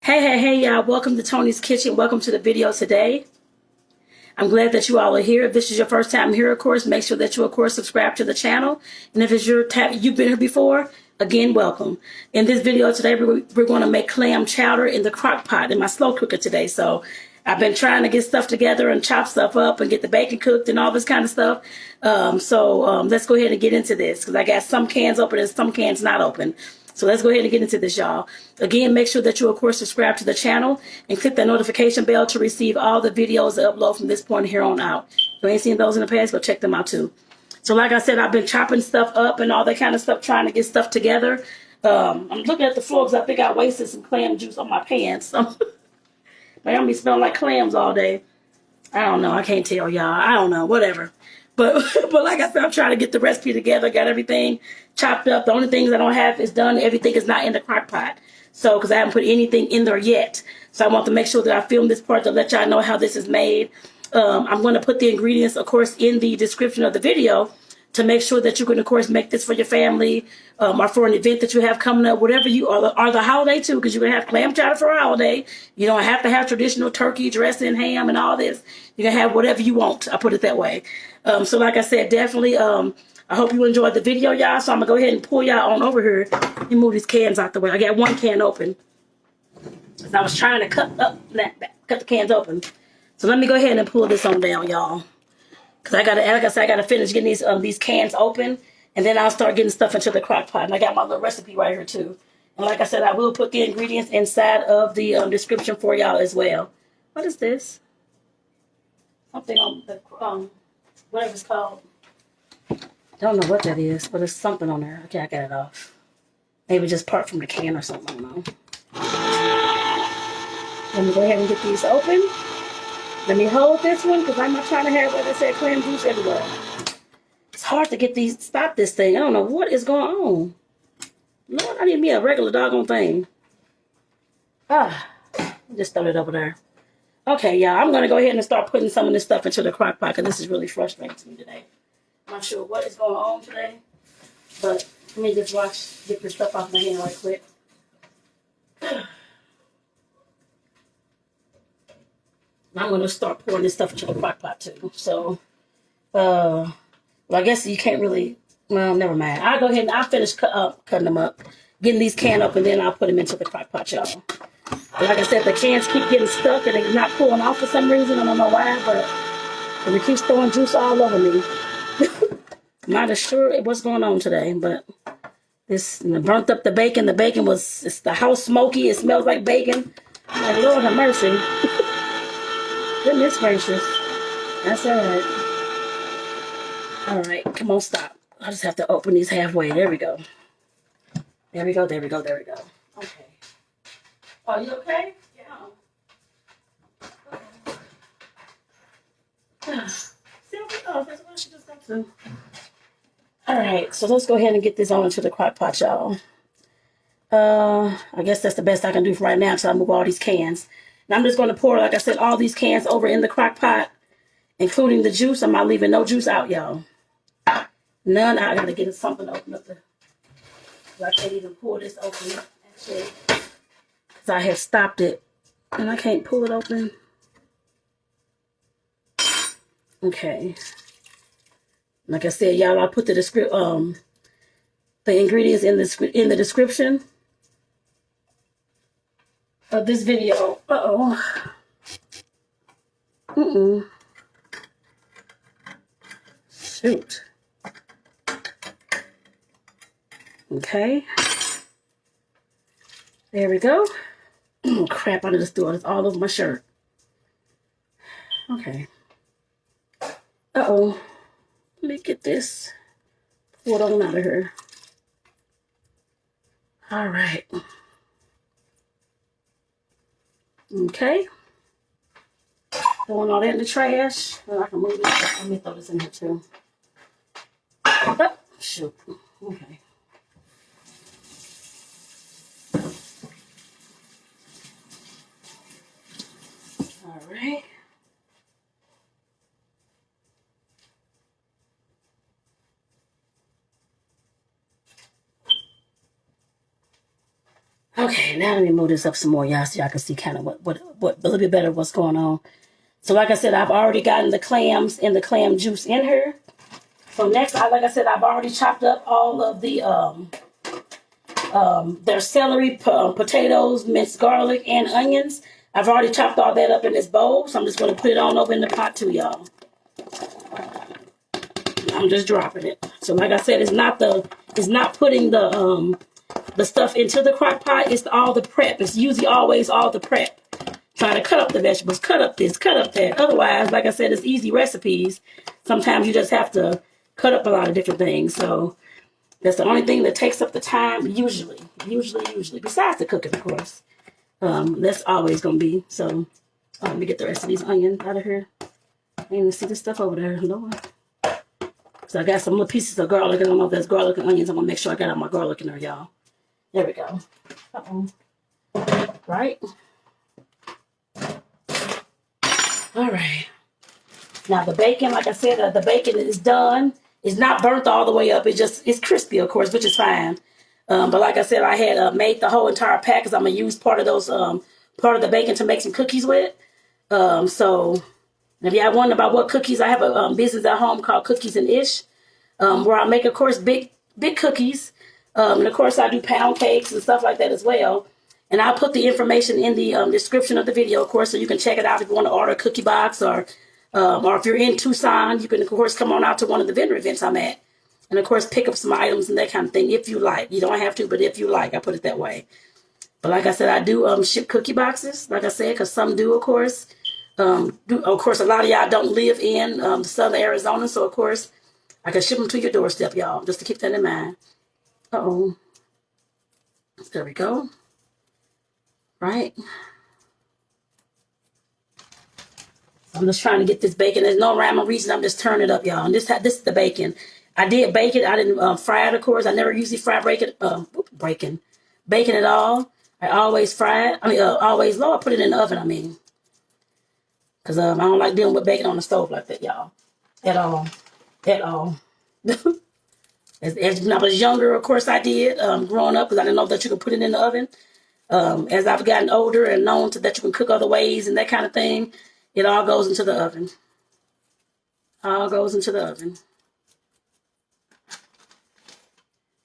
Hey, y'all. Welcome to Tony's Kitchen. Welcome to the video today. I'm glad that you all are here. If this is your first time here, of course, make sure that you, of course, subscribe to the channel. And if it's your time, you've been here before, again, welcome. In this video today, we're going to make clam chowder in the crock pot in my slow cooker today. So I've been trying to get stuff together and chop stuff up and get the bacon cooked and all this kind of stuff. Let's go ahead and get into this because I got some cans open and some cans not open. So let's go ahead and get into this, y'all. Again, make sure that you, of course, subscribe to the channel and click that notification bell to receive all the videos that upload from this point here on out. If you ain't seen those in the past, go check them out too. So like I said, I've been chopping stuff up and all that kind of stuff, trying to get stuff together. I'm looking at the floor because I think I wasted some clam juice on my pants. I'm going to be smelling like clams all day. I don't know. I can't tell y'all. I don't know. Whatever. But like I said, I'm trying to get the recipe together. Got everything chopped up. The only things I don't have is done. Everything is not in the crock pot. So, because I haven't put anything in there yet. So I want to make sure that I film this part to let y'all know how this is made. I'm going to put the ingredients, of course, in the description of the video to make sure that you can, of course, make this for your family or for an event that you have coming up, whatever you or the holiday too, because you're going to have clam chowder for a holiday. You don't have to have traditional turkey, dressing, ham, and all this. You can have whatever you want. I put it that way. So like I said, definitely, I hope you enjoyed the video, y'all. So I'm going to go ahead and pull y'all on over here and move these cans out the way. I got one can open. So I was trying to cut the cans open. So let me go ahead and pull this on down, y'all. Because I gotta finish getting these cans open, and then I'll start getting stuff into the crock pot. And I got my little recipe right here too. And like I said, I will put the ingredients inside of the description for y'all as well. What is this? Something on the whatever it's called. Don't know what that is, but it's something on there. Okay, I got it off. Maybe just part from the can or something. I don't know. Let me go ahead and get these open. Let me hold this one because I'm not trying to have, like I said, clam juice everywhere. It's hard to get stop this thing. I don't know what is going on. Lord, I need me a regular doggone thing. Just throw it over there. Okay, yeah, I'm going to go ahead and start putting some of this stuff into the crock pot because this is really frustrating to me today. I'm not sure what is going on today, but let me just get this stuff off my hand right quick. I'm going to start pouring this stuff into the crock pot too. So, well, I guess you can't really, well, never mind. I'll go ahead and I'll finish cutting them up, getting these cans up, and then I'll put them into the crock pot, y'all. Like I said, the cans keep getting stuck and they're not pulling off for some reason. I don't know why, but it keeps throwing juice all over me. I'm not as sure what's going on today, but this burnt up the bacon. The bacon it's the house smoky. It smells like bacon. I'm like, Lord have mercy. Goodness gracious. That's all right. All right, come on, stop. I just have to open these halfway. There we go. There we go. Okay. Oh, you okay? Yeah. That's what she just got to. All right, so let's go ahead and get this on into the crock pot, y'all. I guess that's the best I can do for right now until I move all these cans. And I'm just going to pour, like I said, all these cans over in the crock pot, including the juice. I'm not leaving no juice out, y'all. None. I got to get something to open up. I can't even pull this open, actually, because I have stopped it. And I can't pull it open. Okay. Like I said, y'all, I'll put the ingredients in the description of this video. Shoot. Okay. There we go. Oh, crap, I just threw this all over my shirt. Okay. Let me get this poured on out of here. All right. Okay. Throwing all that in the trash. Well, I can move it. Let me throw this in here too. Oh, shoot. Okay. All right. Okay, now let me move this up some more, y'all, so y'all can see kind of what a little bit better what's going on. So like I said, I've already gotten the clams and the clam juice in here. So next, like I said, I've already chopped up all of the there's celery, potatoes, minced garlic, and onions. I've already chopped all that up in this bowl, so I'm just going to put it on over in the pot too, y'all. I'm just dropping it. So like I said, it's not putting the stuff into the crock pot. It's all the prep. It's usually always all the prep. Trying to cut up the vegetables, cut up this, cut up that. Otherwise, like I said, it's easy recipes. Sometimes you just have to cut up a lot of different things. So that's the only thing that takes up the time, usually. Besides the cooking, of course. That's always going to be. So let me get the rest of these onions out of here. I didn't even see this stuff over there. Lord. So I got some little pieces of garlic. I don't know if that's garlic and onions. I'm going to make sure I got all my garlic in there, y'all. There we go. Right? All right. Now the bacon, like I said, the bacon is done. It's not burnt all the way up. It's crispy, of course, which is fine. But like I said, I had made the whole entire pack because I'm going to use part of the bacon to make some cookies with. So if y'all wondering about what cookies, I have a business at home called Cookies and Ish, where I make, of course, big cookies. And of course, I do pound cakes and stuff like that as well. And I'll put the information in the description of the video, of course, so you can check it out if you want to order a cookie box or if you're in Tucson, you can, of course, come on out to one of the vendor events I'm at. And, of course, pick up some items and that kind of thing if you like. You don't have to, but if you like, I put it that way. But like I said, I do ship cookie boxes, like I said, because some do, of course. Of course, a lot of y'all don't live in southern Arizona, so, of course, I can ship them to your doorstep, y'all, just to keep that in mind. Uh-oh. There we go. Right. I'm just trying to get this bacon. There's no rhyme or reason. I'm just turning it up, y'all. And this is the bacon. I did bake it. I didn't fry it, of course. I never usually fry bacon at all. I always fry it. Always low. I put it in the oven, because I don't like dealing with bacon on the stove like that, y'all. At all. As when I was younger, of course, I did growing up because I didn't know that you could put it in the oven. As I've gotten older and known that you can cook other ways and that kind of thing, it all goes into the oven. All goes into the oven.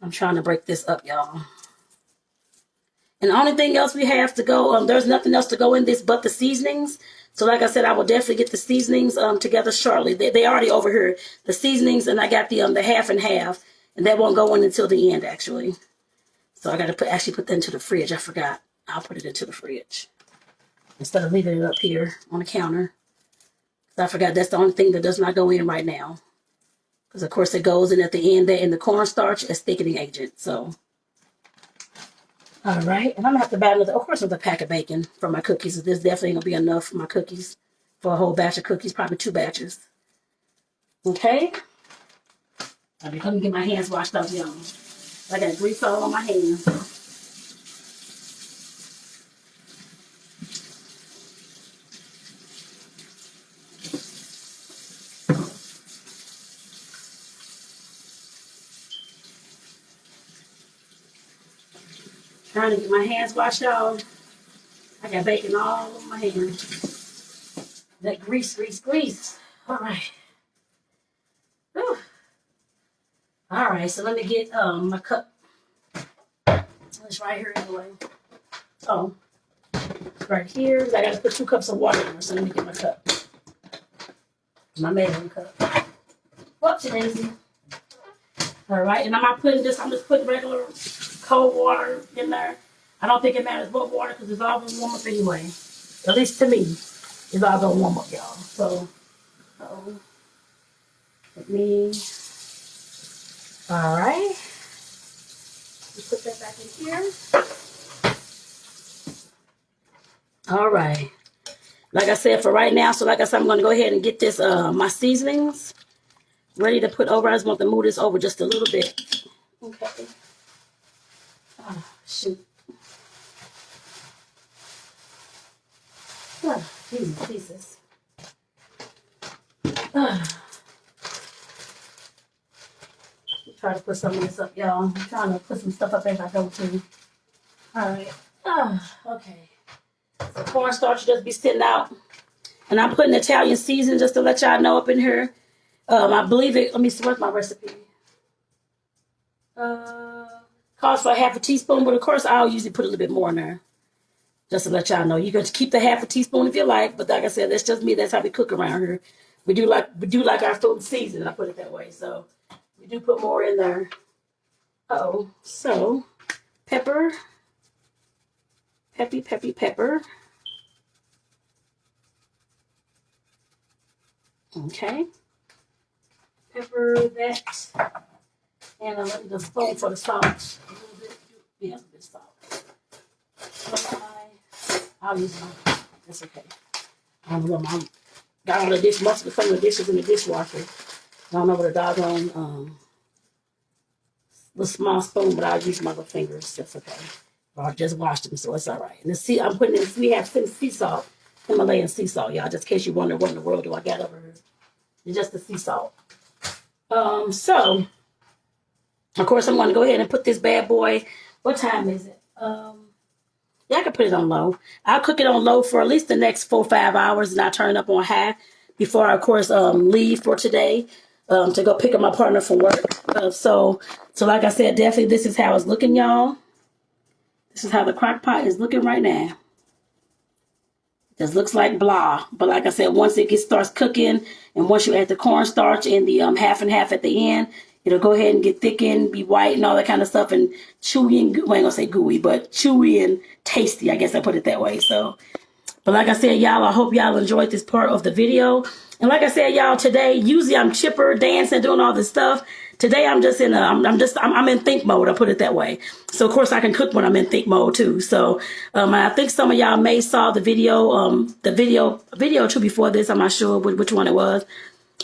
I'm trying to break this up, y'all. And the only thing else we have to go, there's nothing else to go in this but the seasonings. So like I said, I will definitely get the seasonings together shortly. They already over here. The seasonings, and I got the half and half. And that won't go in until the end, actually. So I got to actually put that into the fridge. I forgot. I'll put it into the fridge instead of leaving it up here on the counter. I forgot that's the only thing that does not go in right now. Because, of course, it goes in at the end there in the cornstarch as thickening agent. So, all right. And I'm going to have to buy another pack of bacon for my cookies. This definitely ain't going to be enough for my cookies. For a whole batch of cookies, probably 2 batches. Okay. Let me get my hands washed off, y'all. I got grease all on my hands. Trying to get my hands washed, y'all. I got bacon all over my hands. That grease. All right. Whew. All right, so let me get my cup. It's right here anyway. Oh, it's right here. I got to put 2 cups of water in there, so let me get my cup. My measuring cup. Whoopsie daisy. All right, and I'm just putting regular cold water in there. I don't think it matters what water because it's all going to warm up anyway. At least to me, it's all going to warm up, y'all. So, let me. All right. Put that back in here. All right. Like I said, for right now, so like I said, I'm going to go ahead and get this, my seasonings ready to put over. I just want to move this over just a little bit. Okay. Oh, shoot. Oh, Jesus. Try to put some of this up, y'all. I'm trying to put some stuff up as I go too. All right. Okay. So cornstarch just be sitting out. And I'm putting Italian seasoning just to let y'all know up in here. I believe it. Let me see. What's my recipe? Calls for half a teaspoon, but of course I'll usually put a little bit more in there. Just to let y'all know. You can keep the half a teaspoon if you like, but like I said, that's just me. That's how we cook around here. We do like our food seasoning, I put it that way. So we do put more in there. So pepper. Peppy pepper. Okay. Pepper that. And I'll let me just spoon for the salt. A little bit. Yeah, a little bit of salt. I'll use mine. That's okay. I don't know what my got all the dish, most of some of the dishes in the dishwasher. I don't know what a doggone the small spoon, but I'll use my little fingers. That's okay. Or I just washed them, so it's all right. And the sea, I'm putting in. We have sea salt, Himalayan sea salt, y'all. Just in case you wonder what in the world do I got over here. It's just the sea salt. So of course I'm going to go ahead and put this bad boy. What time is it? Yeah, I can put it on low. I'll cook it on low for at least the next 4 or 5 hours, and I turn it up on high before I, of course, leave for today to go pick up my partner from work. So like I said, definitely this is how it's looking, y'all. This is how the crock pot is looking right now. Just looks like blah. But like I said, once it starts cooking, and once you add the cornstarch and the half and half at the end, it'll go ahead and get thickened, be white and all that kind of stuff, and chewy and, well, I ain't gonna say gooey, but chewy and tasty, I guess I put it that way. So, but like I said, y'all, I hope y'all enjoyed this part of the video. And like I said, y'all, today, usually I'm chipper, dancing, doing all this stuff. Today I'm just in I'm in think mode, I put it that way. So of course I can cook when I'm in think mode too. So I think some of y'all may saw the video too before this. I'm not sure which one it was.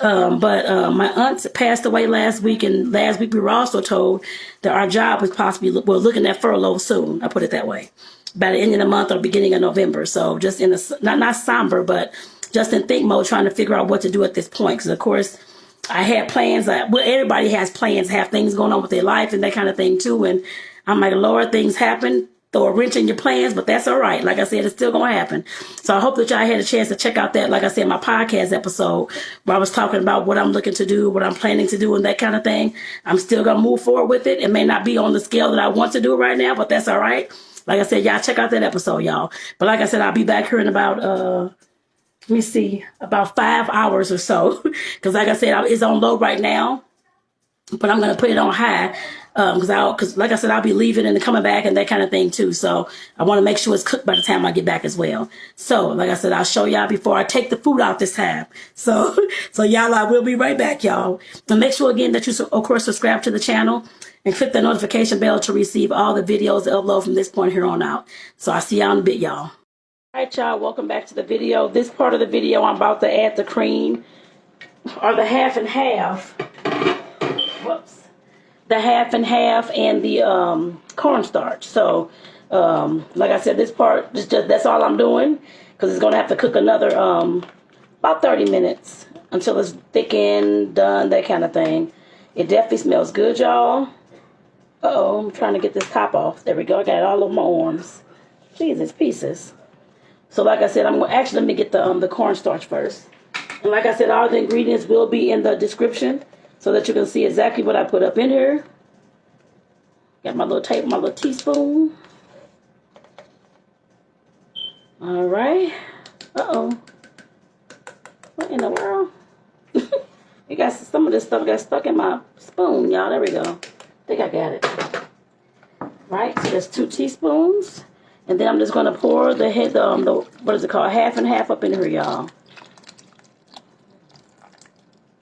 But my aunt passed away last week, and last week we were also told that our job was possibly, we're looking at furlough soon. I put it that way. By the end of the month or beginning of November. So just in a, not somber, but just in think mode, trying to figure out what to do at this point. Because of course, I had plans. Well, everybody has plans, have things going on with their life and that kind of thing too. And I'm like, Lord, things happen. Throw a wrench in your plans, but that's all right. Like I said, it's still going to happen. So I hope that y'all had a chance to check out that, like I said, my podcast episode where I was talking about what I'm looking to do, what I'm planning to do, and that kind of thing. I'm still going to move forward with it. It may not be on the scale that I want to do right now, but that's all right. Like I said, y'all check out that episode, y'all. But like I said, I'll be back here in about, let me see, about 5 hours or so. Because like I said, it's on low right now. But I'm going to put it on high. Because like I said, I'll be leaving and coming back and that kind of thing too. So I want to make sure it's cooked by the time I get back as well. So like I said, I'll show y'all before I take the food out this time. So y'all, I will be right back, y'all. And make sure again that you, of course, subscribe to the channel and click the notification bell to receive all the videos that upload from this point here on out. So I'll see y'all in a bit, y'all. All right, y'all, welcome back to the video. This part of the video, I'm about to add the cream, or the half and half. Whoops. The half and half and the cornstarch. So, like I said, this part, that's all I'm doing, because it's going to have to cook another about 30 minutes until it's thickened, done, that kind of thing. It definitely smells good, y'all. Uh-oh, I'm trying to get this top off. There we go. I got it all over my arms. Jesus, pieces. So, like I said, let me get the cornstarch first. And like I said, all the ingredients will be in the description, so that you can see exactly what I put up in here. Got my little tape, my little teaspoon. All right. Uh-oh. What in the world? You got some of this stuff got stuck in my spoon, y'all. There we go. I think I got it. Right, so there's 2 teaspoons. And then I'm just going to pour the what is it called? Half and half up in here, y'all.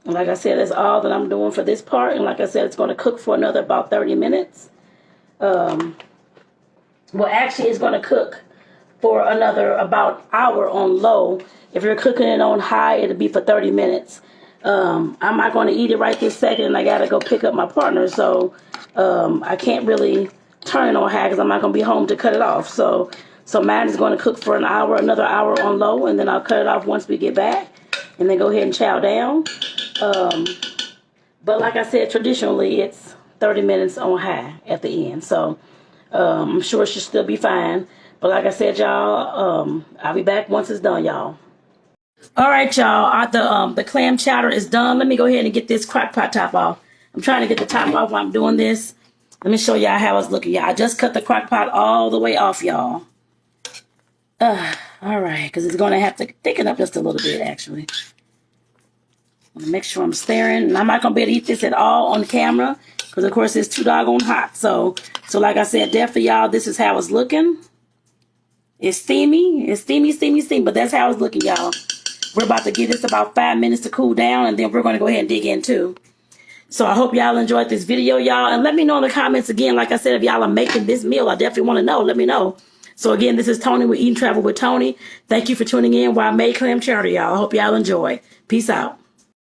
And like I said, that's all that I'm doing for this part. And like I said, it's going to cook for another about 30 minutes. Well, actually, it's going to cook for another about hour on low. If you're cooking it on high, it'll be for 30 minutes. I'm not going to eat it right this second, and I got to go pick up my partner. So I can't really turn it on high because I'm not going to be home to cut it off. So mine is going to cook for an hour, another hour on low, and then I'll cut it off once we get back. And then go ahead and chow down. But like I said, traditionally it's 30 minutes on high at the end. So I'm sure it should still be fine. But like I said, y'all, I'll be back once it's done, y'all. All right, y'all. The clam chowder is done. Let me go ahead and get this crock pot top off. I'm trying to get the top off while I'm doing this. Let me show y'all how it's looking, y'all. I just cut the crock pot all the way off, y'all. All right, because it's going to have to thicken up just a little bit, actually. I'm going to make sure I'm stirring. And I'm not going to be able to eat this at all on camera because, of course, it's too doggone hot. So like I said, definitely, y'all, this is how it's looking. It's steamy. It's steamy, steamy, steamy. But that's how it's looking, y'all. We're about to give this about 5 minutes to cool down, and then we're going to go ahead and dig in, too. So I hope y'all enjoyed this video, y'all. And let me know in the comments, again, like I said, if y'all are making this meal, I definitely want to know. Let me know. So, again, this is Tony with Eat and Travel with Tony. Thank you for tuning in while I made clam chowder, y'all. I hope y'all enjoy. Peace out.